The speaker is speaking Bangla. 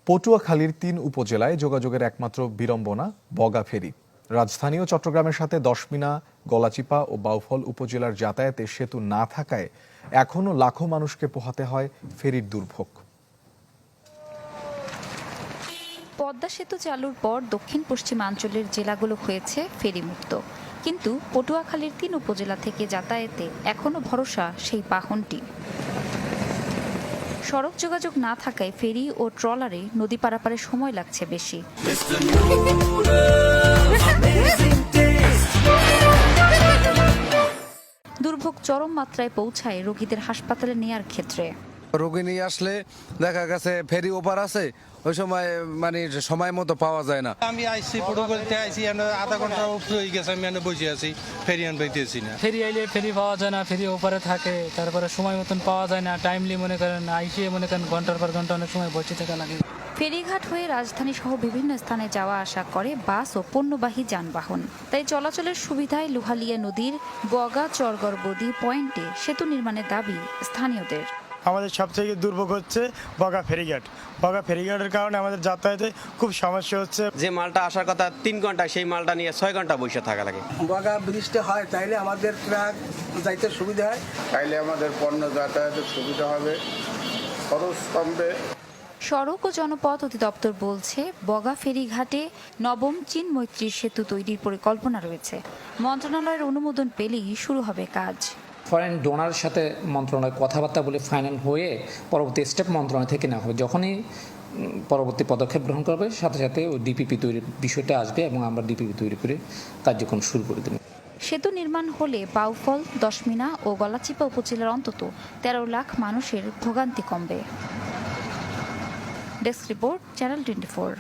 পটুয়াখালীর ৩ উপজেলায় যোগাযোগের একমাত্র বিড়ম্বনা বগা ফেরি। রাজধানী ও চট্টগ্রামের সাথে দশমিনা, গলাচিপা ও বাউফল উপজেলার যাতায়াতে সেতু না থাকায় এখনো লাখো মানুষকে পোহাতে হয় ফেরির দুর্ভোগ। পদ্মা সেতু চালুর পর দক্ষিণ পশ্চিমাঞ্চলের জেলাগুলো হয়েছে ফেরিমুক্ত, কিন্তু পটুয়াখালীর ৩ উপজেলা থেকে যাতায়াতে এখনো ভরসা সেই বাহনটি। সড়ক যোগাযোগ না থাকায় ফেরি ও ট্রলারে নদী পারাপারে সময় লাগছে বেশি। দুর্ভোগ চরম মাত্রায় পৌঁছায় রোগীদের হাসপাতালে নেয়ার ক্ষেত্রে। রোগী নিয়ে আসলে দেখা গেছে ফেরি ওপার আছে, ওই সময় মানে সময় মতো পাওয়া যায় না। আমি আইসি পটুয়াখালীতে আইসি, আধা ঘন্টা উপরে হয়ে গেছে, আমি বসে আছি, ফেরি পাইতেছি না। ফেরি আইলে ফেরি পাওয়া যায় না, ফেরি ওপারে থাকে, তারপরে সময় মতন পাওয়া যায় না, টাইমলি মনে করেন আইসিয়ে মনে করেন ঘন্টার পর ঘন্টা অনেক সময় বসে থাকা লাগে। ফেরিঘাট হয়ে রাজধানী সহ বিভিন্ন স্থানে যাওয়া আসা করে বাস ও পণ্যবাহী যানবাহন। তাই চলাচলের সুবিধায় লোহালিয়া নদীর বগা চরগড় বদি পয়েন্টে সেতু নির্মাণের দাবি স্থানীয়দের। আমাদের সবথেকে দুর্ভোগ হচ্ছে বগা ফেরিঘাট। বগা ফেরিঘাটের কারণে আমাদের যাতায়াতে খুব সমস্যা হচ্ছে। যে মালটা আসার কথা 3 ঘন্টা, সেই মালটা নিয়ে 6 ঘন্টা বসে থাকা লাগে। বগা ব্রিজটা হয় তাইলে আমাদের ট্রাক যাইতে সুবিধা হয়, তাইলে আমাদের পণ্য যাতায়াতের সুবিধা হবে, খরচ কমবে। সড়ক ও জনপথ অধিদপ্তর বলছে বগা ফেরিঘাটে নবম চীন মৈত্রী সেতু তৈরির পরিকল্পনা রয়েছে। মন্ত্রণালয়ের অনুমোদন পেলেই শুরু হবে কাজ। ফরেন ডোনারের সাথে মন্ত্রণালয় কথাবার্তা বলে ফাইনাল হয়ে পরবর্তী স্টেপ মন্ত্রণালয় থেকে নেওয়া হবে। যখনই পরবর্তী পদক্ষেপ গ্রহণ করবে সাথে সাথে ওই ডিপিপি তৈরির বিষয়টা আসবে এবং আমরা ডিপিপি তৈরি করে কার্যক্রম শুরু করে দেব। সেতু নির্মাণ হলে বাউফল, দশমিনা ও গলাচিপা উপজেলার অন্তত 13 লাখ মানুষের ভোগান্তি কমবে। Desk report, channel 24।